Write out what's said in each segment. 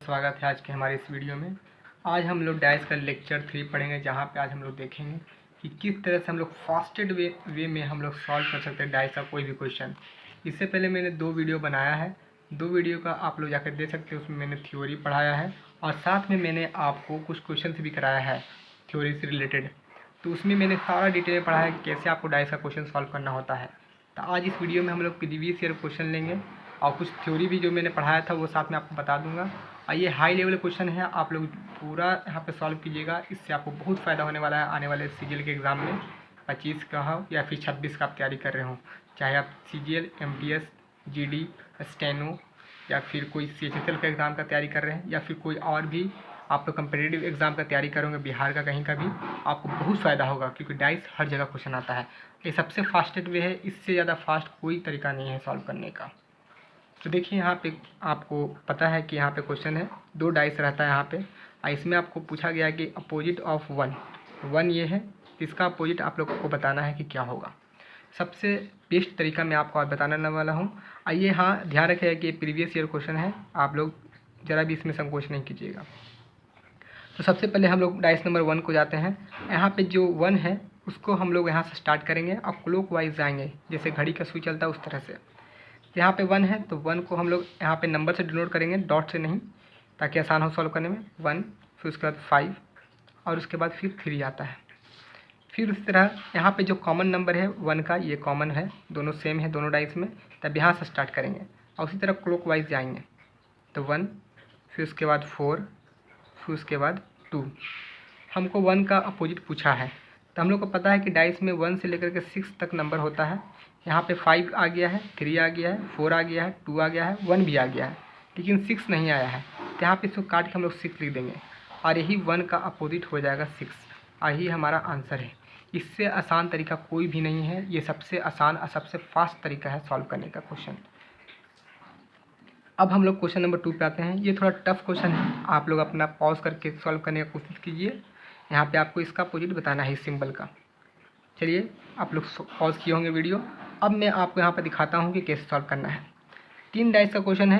स्वागत है आज के हमारे इस वीडियो में। आज हम लोग डाइस का लेक्चर 3 पढ़ेंगे, जहाँ पे आज हम लोग देखेंगे कि किस तरह से हम लोग फास्टेड वे में हम लोग सॉल्व कर सकते हैं डाइस का कोई भी क्वेश्चन। इससे पहले मैंने 2 वीडियो बनाया है, 2 वीडियो का आप लोग जाकर देख सकते हैं। उसमें मैंने थ्योरी पढ़ाया है और साथ में मैंने आपको कुछ क्वेश्चन भी कराया है थ्योरी से रिलेटेड। तो उसमें मैंने सारा डिटेल में पढ़ा है कि कैसे आपको डाइस का क्वेश्चन सॉल्व करना होता है। तो आज इस वीडियो में हम लोग प्रीवियस ईयर क्वेश्चन लेंगे और कुछ थ्योरी भी जो मैंने पढ़ाया था वो साथ में आपको बता दूंगा। और ये हाई लेवल क्वेश्चन है, आप लोग पूरा यहाँ पे सॉल्व कीजिएगा। इससे आपको बहुत फ़ायदा होने वाला है आने वाले सीजीएल के एग्ज़ाम में, 25 का हो या फिर 26 का आप तैयारी कर रहे हो। चाहे आप सीजीएल, एमटीएस, जीडी, स्टेनो या फिर कोई सीएचएसएल का एग्ज़ाम का तैयारी कर रहे हैं या फिर कोई और भी आप लोग कंपिटिटिव एग्ज़ाम का तैयारी करोगे बिहार का कहीं का भी, आपको बहुत फ़ायदा होगा क्योंकि डाइस हर जगह क्वेश्चन आता है। ये सबसे फास्टेस्ट वे है, इससे ज़्यादा फास्ट कोई तरीका नहीं है सॉल्व करने का। तो देखिए यहाँ पे आपको पता है कि यहाँ पे क्वेश्चन है, 2 डाइस रहता है यहाँ पे। इसमें आपको पूछा गया है कि अपोजिट ऑफ 1 ये है, इसका अपोजिट आप लोगों को बताना है कि क्या होगा। सबसे बेस्ट तरीका मैं आपको आज बताने वाला हूँ। आइए, हाँ ध्यान रखिएगा कि प्रीवियस ईयर क्वेश्चन है, आप लोग ज़रा भी इसमें संकोच नहीं कीजिएगा। तो सबसे पहले हम लोग डाइस नंबर 1 को जाते हैं। यहाँ पे जो 1 है उसको हम लोग यहाँ से स्टार्ट करेंगे और क्लॉक वाइज जाएंगे, जैसे घड़ी का सुई चलता है उस तरह से। यहाँ पे 1 है तो 1 को हम लोग यहाँ पे नंबर से डिनोट करेंगे, डॉट से नहीं, ताकि आसान हो सॉल्व करने में। 1, फिर उसके बाद 5 और उसके बाद फिर 3 आता है। फिर उस तरह यहाँ पे जो कॉमन नंबर है 1 का, ये कॉमन है, दोनों सेम है दोनों डाइस में, तब यहाँ से स्टार्ट करेंगे और उसी तरह क्लॉक वाइज जाएंगे। तो 1, फिर उसके बाद 4, फिर उसके बाद 2। हमको 1 का अपोजिट पूछा है, तो हम लोग को पता है कि डाइस में 1 से लेकर के 6 तक नंबर होता है। यहाँ पे 5 आ गया है, 3 आ गया है, 4 आ गया है, 2 आ गया है, 1 भी आ गया है, लेकिन 6 नहीं आया है। तो यहाँ पे इसको काट के हम लोग 6 लिख देंगे और यही 1 का अपोजिट हो जाएगा 6। यही हमारा आंसर है। इससे आसान तरीका कोई भी नहीं है, ये सबसे आसान और सबसे फास्ट तरीका है सॉल्व करने का क्वेश्चन। अब हम लोग क्वेश्चन नंबर 2 पे आते हैं। ये थोड़ा टफ क्वेश्चन है, आप लोग अपना पॉज करके सॉल्व करने की कोशिश कीजिए। यहाँ पे आपको इसका अपोजिट बताना है इस सिंबल का। चलिए, आप लोग पॉज किए होंगे वीडियो। अब मैं आपको यहाँ पर दिखाता हूँ कि कैसे सॉल्व करना है। 3 डाइस का क्वेश्चन है,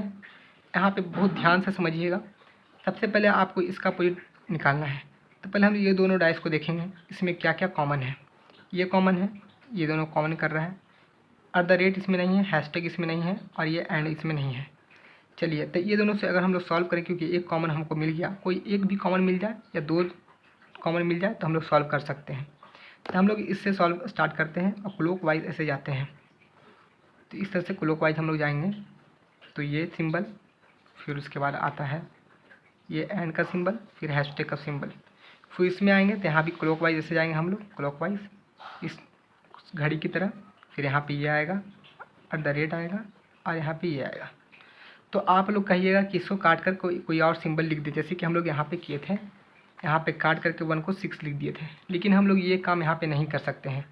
यहाँ पे बहुत ध्यान से समझिएगा। सबसे पहले आपको इसका अपोजिट निकालना है। तो पहले हम ये दोनों डाइस को देखेंगे, इसमें क्या क्या कॉमन है। ये कॉमन है, ये दोनों कॉमन कर रहा है। @ इसमें नहीं है, हैशटैग इसमें नहीं है और ये एंड इसमें नहीं है। चलिए, तो ये दोनों से अगर हम लोग सॉल्व करें, क्योंकि एक कॉमन हमको मिल गया, कोई एक भी कॉमन मिल जाए या 2 कॉमन मिल जाए तो हम लोग सॉल्व कर सकते हैं। तो हम लोग इससे सॉल्व स्टार्ट करते हैं और क्लॉक वाइज ऐसे जाते हैं। तो इस तरह से क्लॉक वाइज हम लोग जाएंगे। तो ये सिंबल, फिर उसके बाद आता है ये एंड का सिंबल, फिर हैशटैग का सिंबल। फिर इसमें आएंगे तो यहाँ भी क्लॉक वाइज ऐसे जाएंगे हम लोग, क्लॉक वाइज इस घड़ी की तरह। फिर यहाँ पे ये आएगा, @ आएगा और यहाँ पे ये आएगा। तो आप लोग कहिएगा कि इसको काट कर कोई और सिंबल लिख दे, जैसे कि हम लोग यहाँ पे किए थे। यहाँ पे काट करके 1 को 6 लिख दिए थे, लेकिन हम लोग ये काम यहाँ पे नहीं कर सकते हैं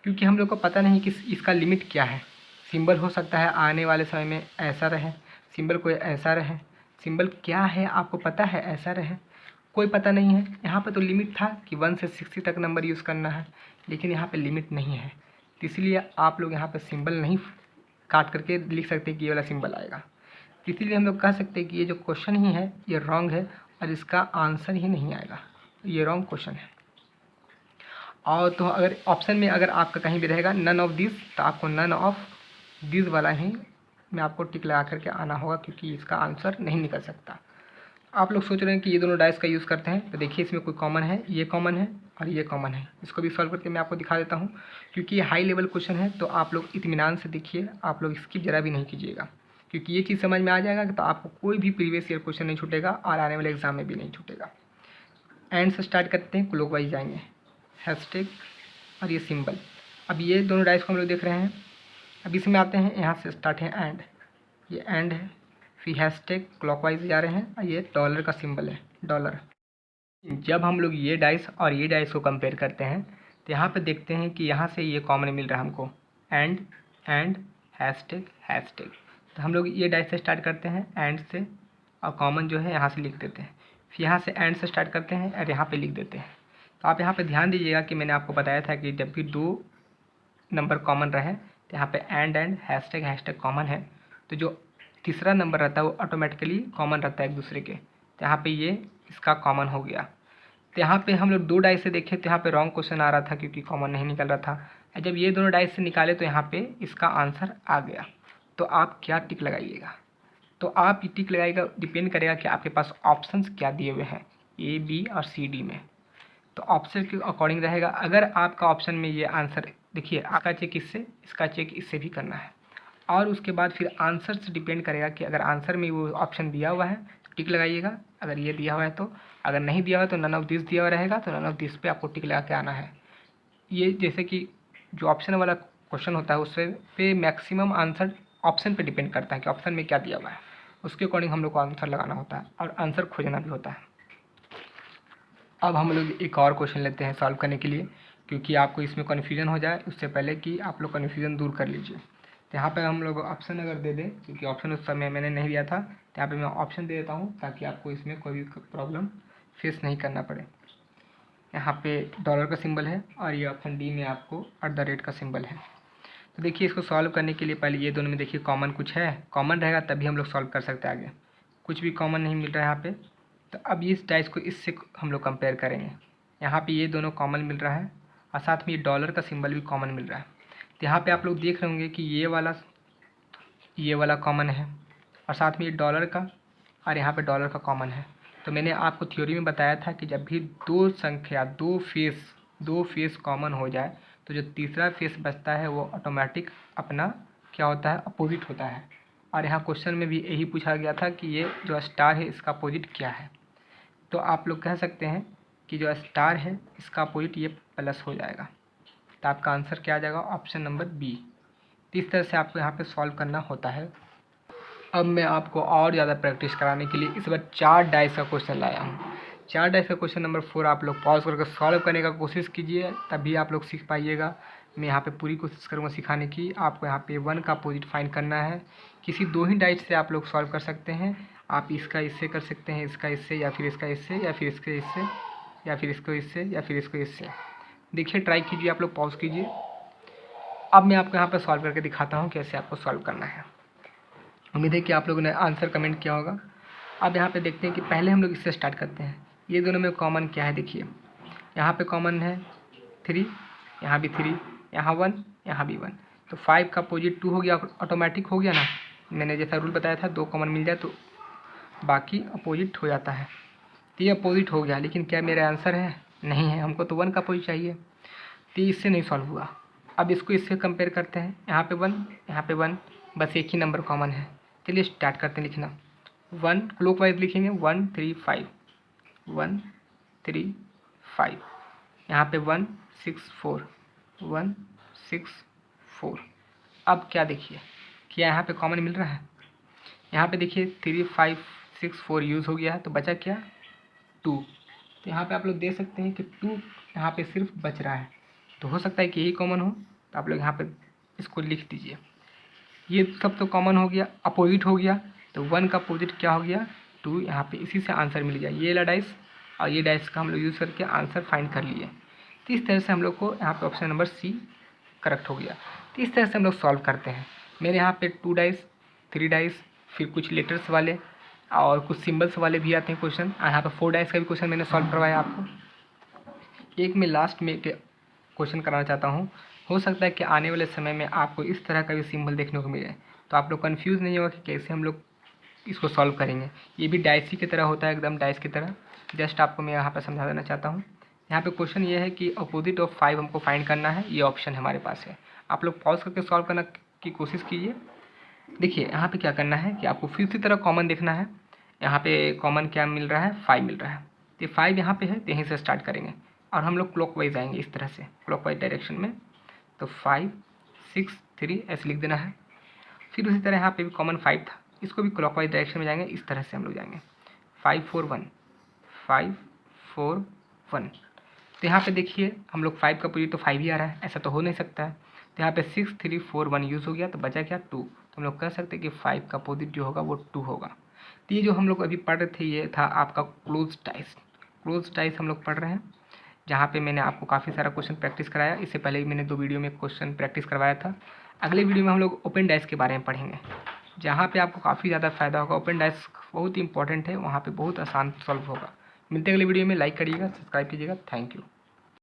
क्योंकि हम लोग को पता नहीं कि इसका लिमिट क्या है। सिंबल हो सकता है आने वाले समय में ऐसा रहे, सिंबल कोई ऐसा रहे, सिंबल क्या है आपको पता है, ऐसा रहे, कोई पता नहीं है। यहाँ पर तो लिमिट था कि 1 से 60 तक नंबर यूज़ करना है, लेकिन यहाँ पर लिमिट नहीं है। तो इसलिए आप लोग यहाँ पर सिंबल नहीं काट करके लिख सकते कि ये वाला सिंबल आएगा। इसीलिए हम लोग कह सकते हैं कि ये जो क्वेश्चन ही है ये रॉन्ग है और इसका आंसर ही नहीं आएगा, ये रॉन्ग क्वेश्चन है। और तो अगर ऑप्शन में अगर आपका कहीं भी रहेगा नन ऑफ दिस, तो आपको नन ऑफ दिस वाला ही मैं आपको टिक लगा करके आना होगा, क्योंकि इसका आंसर नहीं निकल सकता। आप लोग सोच रहे हैं कि ये दोनों डाइस का यूज़ करते हैं, तो देखिए इसमें कोई कॉमन है, ये कॉमन है और ये कॉमन है। इसको भी सॉल्व करके मैं आपको दिखा देता हूँ, क्योंकि ये हाई लेवल क्वेश्चन है। तो आप लोग इत्मीनान से देखिए, आप लोग इसकी ज़रा भी नहीं कीजिएगा, क्योंकि ये चीज़ समझ में आ जाएगा तो आपको कोई भी प्रीवियस ईयर क्वेश्चन नहीं छूटेगा और आने वाले एग्जाम में भी नहीं छूटेगा। एंड से स्टार्ट करते हैं, क्लॉक वाइज जाएंगे, हैशटैग और ये सिंबल। अब ये दोनों डाइस को हम लोग देख रहे हैं। अब इसमें आते हैं, यहाँ से स्टार्ट है एंड, ये एंड है, फिर हैशटैग, क्लॉक वाइज जा रहे हैं और ये डॉलर का सिंबल है, डॉलर। जब हम लोग ये डाइस और ये डाइस को कंपेयर करते हैं तो यहाँ पे देखते हैं कि यहाँ से ये कॉमन मिल रहा है हमको, एंड हैशटैग हैशटैग। तो हम लोग ये डाइस से स्टार्ट करते हैं एंड से, और कॉमन जो है यहाँ से लिख देते हैं। फिर यहाँ से एंड से स्टार्ट करते हैं और यहाँ पे लिख देते हैं। तो आप यहाँ पे ध्यान दीजिएगा कि मैंने आपको बताया था कि जब भी 2 नंबर कॉमन रहे तो यहाँ पे एंड हैशटैग कॉमन है, तो जो तीसरा नंबर रहता है वो ऑटोमेटिकली कॉमन रहता है एक दूसरे के। तो यहाँ पे ये इसका कॉमन हो गया। तो यहाँ पे हम लोग 2 डाइस से देखें तो यहाँ पे रॉन्ग क्वेश्चन आ रहा था क्योंकि कॉमन नहीं निकल रहा था। और जब ये दोनों डाइस से निकाले तो यहाँ पे इसका आंसर आ गया। तो आप क्या टिक लगाइएगा? तो आप ये टिक लगाइएगा, डिपेंड करेगा कि आपके पास ऑप्शंस क्या दिए हुए हैं ए, बी और सी, डी में। तो ऑप्शन के अकॉर्डिंग रहेगा। अगर आपका ऑप्शन में ये आंसर देखिए, आपका चेक इससे, इसका चेक इससे भी करना है। और उसके बाद फिर आंसर से डिपेंड करेगा कि अगर आंसर में वो ऑप्शन दिया हुआ है तो टिक लगाइएगा, अगर ये दिया हुआ है तो। अगर नहीं दिया हुआ है तो नन ऑफ दिस दिया हुआ रहेगा, तो नन ऑफ दिस पे आपको टिक लगा के आना है। ये जैसे कि जो ऑप्शन वाला क्वेश्चन होता है उससे पे मैक्सिमम आंसर ऑप्शन पे डिपेंड करता है कि ऑप्शन में क्या दिया हुआ है, उसके अकॉर्डिंग हम लोग को आंसर लगाना होता है और आंसर खोजना भी होता है। अब हम लोग एक और क्वेश्चन लेते हैं सॉल्व करने के लिए, क्योंकि आपको इसमें कन्फ्यूजन हो जाए उससे पहले कि आप लोग कन्फ्यूजन दूर कर लीजिए। तो यहाँ पे हम लोग ऑप्शन अगर दे दें, क्योंकि ऑप्शन उस समय मैंने नहीं दिया था, तो यहाँ पे मैं ऑप्शन दे देता हूँ ताकि आपको इसमें कोई भी प्रॉब्लम फेस नहीं करना पड़े। यहाँ पे डॉलर का सिंबल है और ये ऑप्शन डी में आपको @ का सिंबल है। तो देखिए, इसको सॉल्व करने के लिए पहले ये दोनों में देखिए कॉमन कुछ है, कॉमन रहेगा तभी हम लोग सॉल्व कर सकते हैं। आगे कुछ भी कॉमन नहीं मिल रहा है यहाँ पे। तो अब इस डाइस को इससे हम लोग कंपेयर करेंगे। यहाँ पे ये दोनों कॉमन मिल रहा है और साथ में ये डॉलर का सिंबल भी कॉमन मिल रहा है। तो यहाँ पे आप लोग देख रहे होंगे कि ये वाला कॉमन है और साथ में ये डॉलर का और यहाँ पे डॉलर का कॉमन है। तो मैंने आपको थ्योरी में बताया था कि जब भी दो संख्या दो फेस कॉमन हो जाए तो जो तीसरा फेस बचता है वो ऑटोमेटिक अपना क्या होता है, अपोजिट होता है। और यहाँ क्वेश्चन में भी यही पूछा गया था कि ये जो स्टार है इसका अपोजिट क्या है। तो आप लोग कह सकते हैं कि जो स्टार है इसका अपोजिट ये प्लस हो जाएगा। तो आपका आंसर क्या आ जाएगा? Option number B. इस तरह से आपको यहाँ पे सॉल्व करना होता है। अब मैं आपको और ज़्यादा प्रैक्टिस कराने के लिए इस बार 4 डाइस का क्वेश्चन लाया हूँ। 4 डाइस का क्वेश्चन नंबर 4 आप लोग पॉज करके सॉल्व करने का कोशिश कीजिए, तभी आप लोग सीख पाइएगा। मैं यहाँ पे पूरी कोशिश करूँगा सिखाने की। आपको यहाँ पे 1 का अपोजिट फाइंड करना है। किसी 2 ही डाइस से आप लोग सॉल्व कर सकते हैं। आप इसका इससे कर सकते हैं, इसका इससे, या फिर इसका इससे, या फिर इसके इससे, या फिर इसको इससे, या फिर इसको इससे। देखिए, ट्राई कीजिए, आप लोग पॉज कीजिए। अब मैं आपको यहाँ पर सॉल्व करके दिखाता हूँ कैसे आपको सॉल्व करना है। उम्मीद है कि आप लोगों ने आंसर कमेंट किया होगा। अब यहाँ पे देखते हैं कि पहले हम लोग इससे स्टार्ट करते हैं। ये दोनों में कॉमन क्या है? देखिए, यहाँ पे कॉमन है 3, यहाँ भी 3, यहाँ 1, यहाँ भी 1। तो 5 का अपोजिट 2 हो गया, ऑटोमेटिक हो गया ना। मैंने जैसा रूल बताया था, 2 कॉमन मिल जाए तो बाकी अपोजिट हो जाता है। तो ये अपोजिट हो गया, लेकिन क्या मेरा आंसर है? नहीं है। हमको तो 1 का अपोजिट चाहिए। तो इससे नहीं सॉल्व हुआ। अब इसको इससे कंपेयर करते हैं। यहाँ पे 1, यहाँ पे 1, बस एक ही नंबर कॉमन है। चलिए स्टार्ट करते हैं लिखना। 1 क्लॉकवाइज लिखेंगे, 1 3 5, 1 3 5। यहाँ पे 1 6 4, 1 6 4। अब क्या देखिए, क्या यहाँ पे कॉमन मिल रहा है? यहाँ पे देखिए 3 5 6 4 यूज़ हो गया है, तो बचा क्या? 2। तो यहाँ पे आप लोग देख सकते हैं कि 2 यहाँ पे सिर्फ बच रहा है। तो हो सकता है कि यही कॉमन हो। तो आप लोग यहाँ पे इसको लिख दीजिए। ये सब तो कॉमन हो गया, अपोजिट हो गया। तो 1 का अपोजिट क्या हो गया? 2। यहाँ पे इसी से आंसर मिल गया। ये वाला डाइस और ये डाइस का हम लोग यूज़ करके आंसर फाइंड कर लिए। तो इस तरह से हम लोग को यहाँ पे ऑप्शन नंबर सी करेक्ट हो गया। तो इस तरह से हम लोग सॉल्व करते हैं। मेरे यहाँ पे 2 डाइस, 3 डाइस, फिर कुछ लेटर्स वाले और कुछ सिम्बल्स वाले भी आते हैं क्वेश्चन। यहाँ पर 4 डाइस का भी क्वेश्चन मैंने सॉल्व करवाया आपको। एक मैं लास्ट में क्वेश्चन कराना चाहता हूँ। हो सकता है कि आने वाले समय में आपको इस तरह का भी सिंबल देखने को मिले, तो आप लोग कंफ्यूज नहीं होगा कि कैसे हम लोग इसको सॉल्व करेंगे। ये भी डाइस ही की तरह होता है, एकदम डाइस की तरह। जस्ट आपको मैं यहाँ पर समझा देना चाहता हूँ। यहाँ पे क्वेश्चन ये है कि अपोजिट ऑफ 5 हमको फाइंड करना है। ये ऑप्शन हमारे पास है। आप लोग पॉज करके सॉल्व करने की कोशिश कीजिए। देखिए, यहाँ पे क्या करना है कि आपको फिर उसी तरह कॉमन देखना है। यहाँ पे कॉमन क्या मिल रहा है? 5 मिल रहा है। तो 5 यहाँ पे है, तो यहीं से स्टार्ट करेंगे और हम लोग क्लॉकवाइज आएंगे, इस तरह से क्लॉकवाइज डायरेक्शन में। तो 5 6 3 ऐसे लिख देना है। फिर उसी तरह यहाँ पे भी कॉमन 5 था, इसको भी क्लॉकवाइज डायरेक्शन में जाएंगे। इस तरह से हम लोग जाएंगे 5 4 1, 5 4 1। तो यहाँ पे देखिए, हम लोग 5 का अपोजिट तो 5 ही आ रहा है, ऐसा तो हो नहीं सकता है। तो यहाँ पे 6 3 4 1 यूज़ हो गया, तो बचा क्या? 2। तो हम लोग कह सकते हैं कि 5 का अपोजिट जो होगा वो 2 होगा। तो ये जो हम लोग अभी पढ़ रहे थे, ये था आपका क्लोज डाइस। क्लोज डाइस हम लोग पढ़ रहे हैं, जहाँ पे मैंने आपको काफ़ी सारा क्वेश्चन प्रैक्टिस कराया। इससे पहले भी मैंने 2 वीडियो में क्वेश्चन प्रैक्टिस करवाया था। अगले वीडियो में हम लोग ओपन डाइस के बारे में पढ़ेंगे। जहाँ पे आपको काफ़ी ज़्यादा फ़ायदा होगा। ओपन डेस्क बहुत ही इंपॉर्टेंट है, वहाँ पे बहुत आसान सॉल्व होगा। मिलते हैं अगले वीडियो में। लाइक करिएगा, सब्सक्राइब कीजिएगा। Thank you.